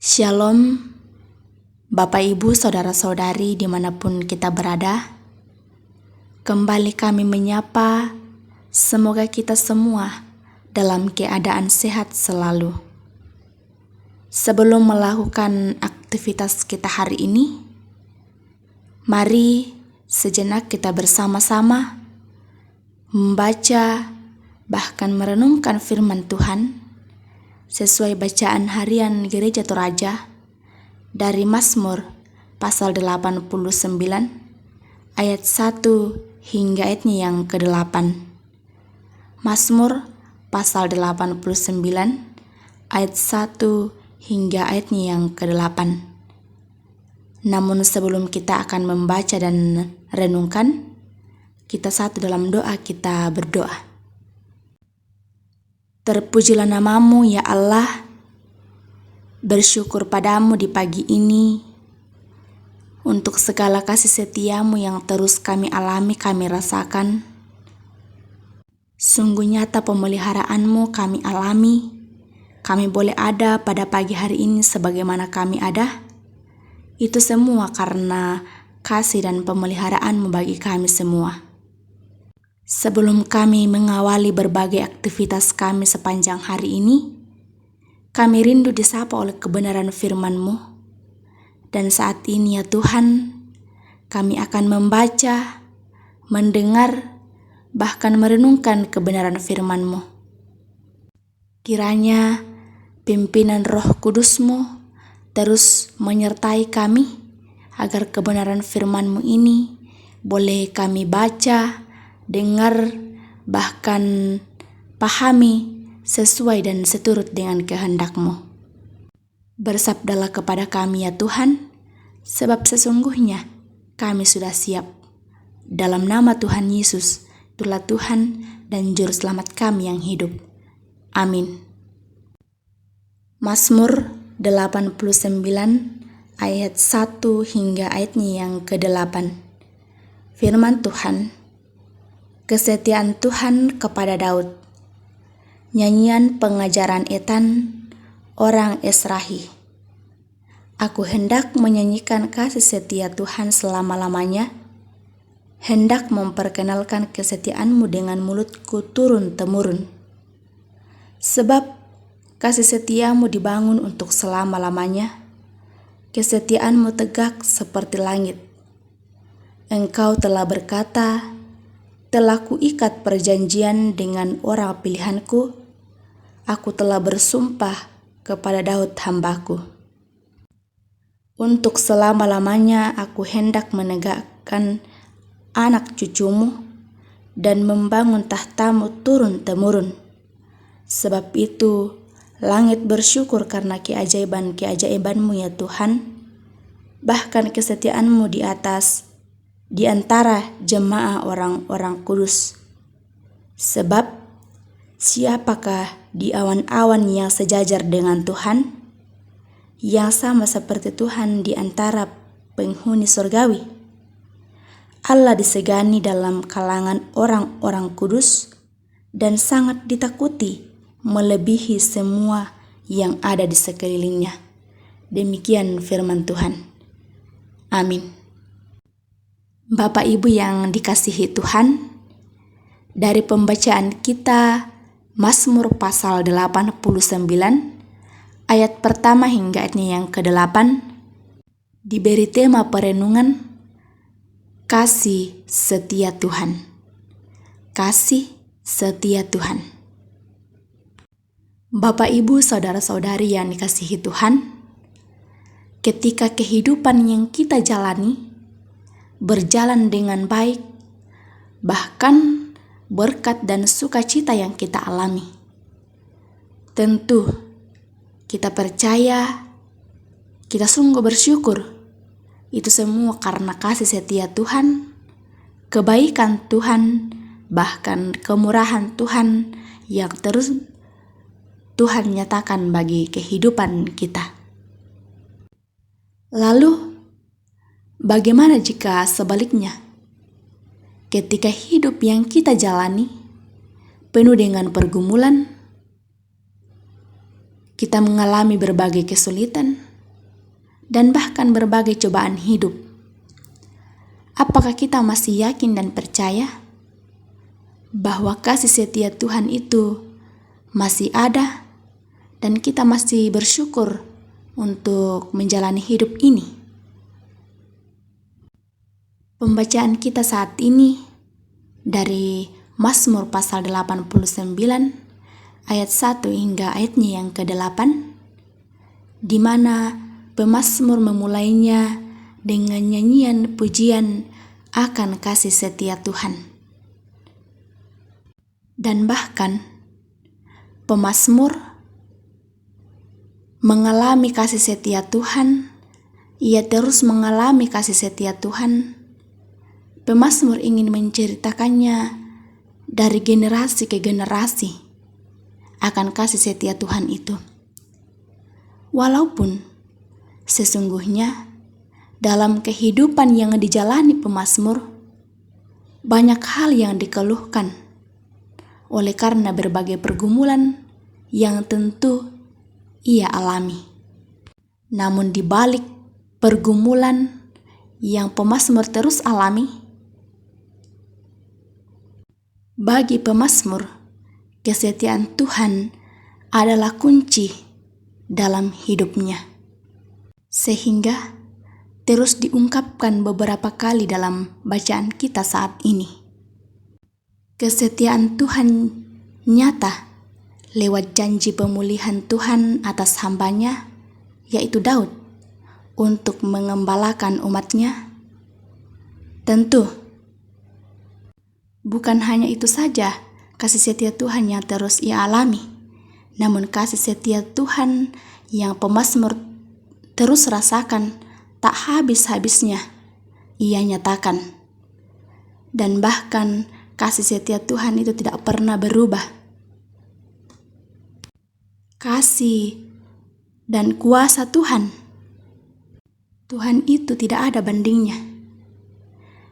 Shalom, Bapak Ibu Saudara-saudari dimanapun kita berada. Kembali kami menyapa, semoga kita semua dalam keadaan sehat selalu. Sebelum melakukan aktivitas kita hari ini, mari sejenak kita bersama-sama membaca bahkan merenungkan firman Tuhan sesuai bacaan harian Gereja Toraja dari Mazmur pasal 89 ayat 1 hingga ayatnya yang ke-8. Mazmur pasal 89 ayat 1 hingga ayatnya yang ke-8. Namun sebelum kita akan membaca dan renungkan, kita satu dalam doa, kita berdoa. Terpujilah namamu ya Allah, bersyukur padamu di pagi ini untuk segala kasih setiamu yang terus kami alami, kami rasakan. Sungguh nyata pemeliharaanmu kami alami, kami boleh ada pada pagi hari ini sebagaimana kami ada. Itu semua karena kasih dan pemeliharaanmu bagi kami semua. Sebelum kami mengawali berbagai aktivitas kami sepanjang hari ini, kami rindu disapa oleh kebenaran firman-Mu. Dan saat ini ya Tuhan, kami akan membaca, mendengar, bahkan merenungkan kebenaran firman-Mu. Kiranya pimpinan Roh Kudus-Mu terus menyertai kami, agar kebenaran firman-Mu ini boleh kami baca, dengar, bahkan pahami sesuai dan seturut dengan kehendak-Mu. Bersabdalah kepada kami ya Tuhan, sebab sesungguhnya kami sudah siap. Dalam nama Tuhan Yesus, itulah Tuhan dan Juru Selamat kami yang hidup. Amin. Mazmur 89 ayat 1 hingga ayatnya yang ke-8. Firman Tuhan. Kesetiaan Tuhan kepada Daud. Nyanyian pengajaran Etan, orang Esrahi. Aku hendak menyanyikan kasih setia Tuhan selama-lamanya, hendak memperkenalkan kesetiaan-Mu dengan mulutku turun-temurun. Sebab kasih setia-Mu dibangun untuk selama-lamanya, kesetiaan-Mu tegak seperti langit. Engkau telah berkata, telah kuikat perjanjian dengan orang pilihanku, aku telah bersumpah kepada Daud hambaku. Untuk selama-lamanya aku hendak menegakkan anak cucumu dan membangun tahtamu turun-temurun. Sebab itu langit bersyukur karena keajaiban-keajaiban-Mu ya Tuhan, bahkan kesetiaan-Mu di antara jemaah orang-orang kudus. Sebab siapakah di awan-awan yang sejajar dengan Tuhan, yang sama seperti Tuhan di antara penghuni surgawi? Allah disegani dalam kalangan orang-orang kudus dan sangat ditakuti melebihi semua yang ada di sekelilingnya. Demikian firman Tuhan. Amin. Bapak Ibu yang dikasihi Tuhan, dari pembacaan kita Mazmur pasal 89 ayat pertama hingga ayatnya yang ke-8 diberi tema perenungan kasih setia Tuhan. Kasih setia Tuhan. Bapak Ibu saudara-saudari yang dikasihi Tuhan, ketika kehidupan yang kita jalani berjalan dengan baik, bahkan berkat dan sukacita yang kita alami, tentu kita percaya, kita sungguh bersyukur. Itu semua karena kasih setia Tuhan, kebaikan Tuhan, bahkan kemurahan Tuhan yang terus Tuhan nyatakan bagi kehidupan kita. Lalu bagaimana jika sebaliknya? Ketika hidup yang kita jalani penuh dengan pergumulan, kita mengalami berbagai kesulitan, dan bahkan berbagai cobaan hidup. Apakah kita masih yakin dan percaya bahwa kasih setia Tuhan itu masih ada dan kita masih bersyukur untuk menjalani hidup ini? Pembacaan kita saat ini dari Mazmur pasal 89 ayat 1 hingga ayatnya yang ke-8, di mana pemazmur memulainya dengan nyanyian pujian akan kasih setia Tuhan. Dan bahkan pemazmur mengalami kasih setia Tuhan, ia terus mengalami kasih setia Tuhan. Pemazmur ingin menceritakannya dari generasi ke generasi akan kasih setia Tuhan itu. Walaupun sesungguhnya dalam kehidupan yang dijalani pemazmur, banyak hal yang dikeluhkan oleh karena berbagai pergumulan yang tentu ia alami. Namun di balik pergumulan yang pemazmur terus alami, bagi pemazmur, kesetiaan Tuhan adalah kunci dalam hidupnya, sehingga terus diungkapkan beberapa kali dalam bacaan kita saat ini. Kesetiaan Tuhan nyata lewat janji pemulihan Tuhan atas hambanya, yaitu Daud, untuk mengembalakan umatnya. Tentu bukan hanya itu saja kasih setia Tuhan yang terus ia alami, namun kasih setia Tuhan yang pemazmur terus rasakan tak habis-habisnya ia nyatakan. Dan bahkan kasih setia Tuhan itu tidak pernah berubah. Kasih dan kuasa Tuhan itu tidak ada bandingnya.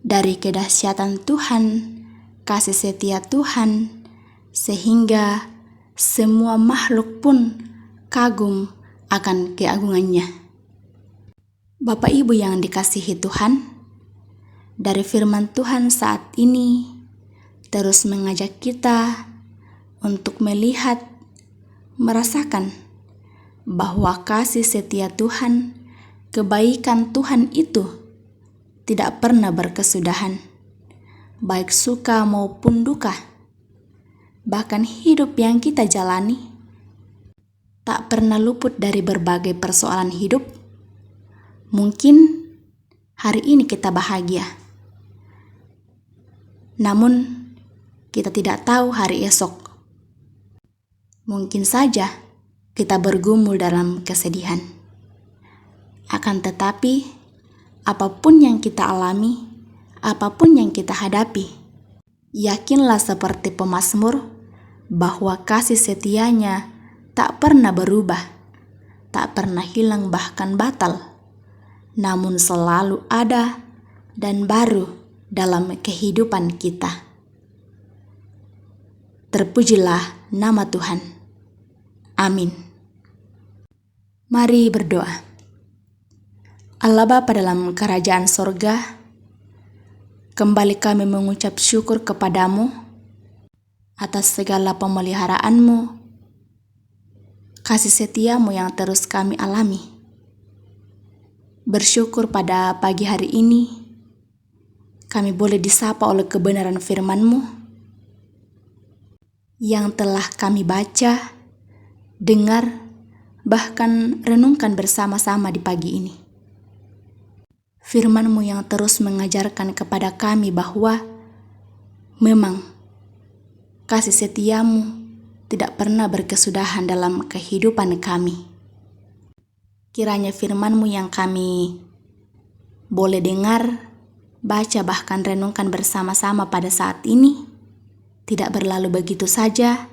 Dari kedahsyatan Tuhan, kasih setia Tuhan, sehingga semua makhluk pun kagum akan keagungannya. Bapak Ibu yang dikasihi Tuhan, dari firman Tuhan saat ini terus mengajak kita untuk melihat, merasakan bahwa kasih setia Tuhan, kebaikan Tuhan itu tidak pernah berkesudahan, baik suka maupun duka. Bahkan hidup yang kita jalani tak pernah luput dari berbagai persoalan hidup. Mungkin hari ini kita bahagia, namun kita tidak tahu hari esok. Mungkin saja kita bergumul dalam kesedihan. Akan tetapi, apapun yang kita alami, apapun yang kita hadapi, yakinlah seperti pemazmur bahwa kasih setianya tak pernah berubah, tak pernah hilang bahkan batal, namun selalu ada dan baru dalam kehidupan kita. Terpujilah nama Tuhan. Amin. Mari berdoa. Allah Bapa dalam kerajaan sorga, kembali kami mengucap syukur kepadamu atas segala pemeliharaanmu, kasih setiamu yang terus kami alami. Bersyukur pada pagi hari ini, kami boleh disapa oleh kebenaran firman-Mu yang telah kami baca, dengar, bahkan renungkan bersama-sama di pagi ini. Firman-Mu yang terus mengajarkan kepada kami bahwa memang kasih setiamu tidak pernah berkesudahan dalam kehidupan kami. Kiranya firman-Mu yang kami boleh dengar, baca, bahkan renungkan bersama-sama pada saat ini tidak berlalu begitu saja,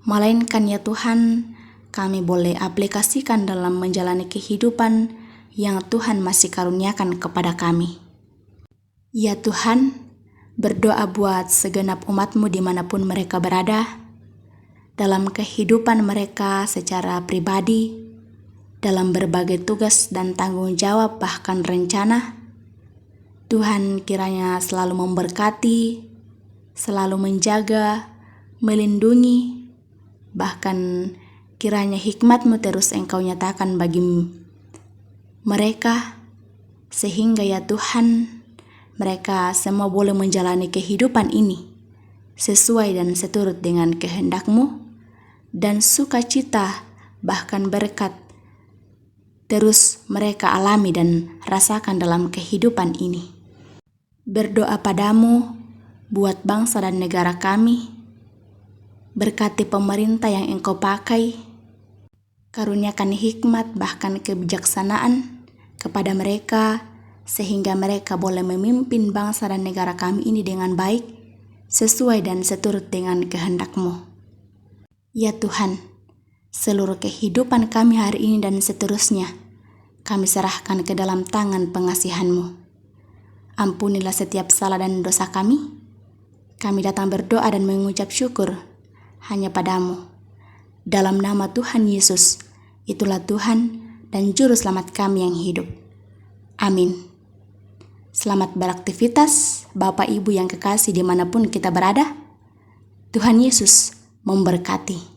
melainkan ya Tuhan, kami boleh aplikasikan dalam menjalani kehidupan yang Tuhan masih karuniakan kepada kami. Ya Tuhan, berdoa buat segenap umat-Mu dimanapun mereka berada, dalam kehidupan mereka secara pribadi, dalam berbagai tugas dan tanggung jawab bahkan rencana. Tuhan kiranya selalu memberkati, selalu menjaga, melindungi, bahkan kiranya hikmat-Mu terus Engkau nyatakan bagi mereka, sehingga ya Tuhan, mereka semua boleh menjalani kehidupan ini sesuai dan seturut dengan kehendak-Mu, dan sukacita bahkan berkat terus mereka alami dan rasakan dalam kehidupan ini. Berdoa padamu buat bangsa dan negara kami, berkati pemerintah yang Engkau pakai, karuniakan hikmat bahkan kebijaksanaan kepada mereka, sehingga mereka boleh memimpin bangsa dan negara kami ini dengan baik, sesuai dan seturut dengan kehendak-Mu. Ya Tuhan, seluruh kehidupan kami hari ini dan seterusnya, kami serahkan ke dalam tangan pengasihan-Mu. Ampunilah setiap salah dan dosa kami. Kami datang berdoa dan mengucap syukur hanya padamu. Dalam nama Tuhan Yesus, itulah Tuhan dan Juru Selamat kami yang hidup. Amin. Selamat beraktivitas, Bapak Ibu yang kekasih dimanapun kita berada. Tuhan Yesus memberkati.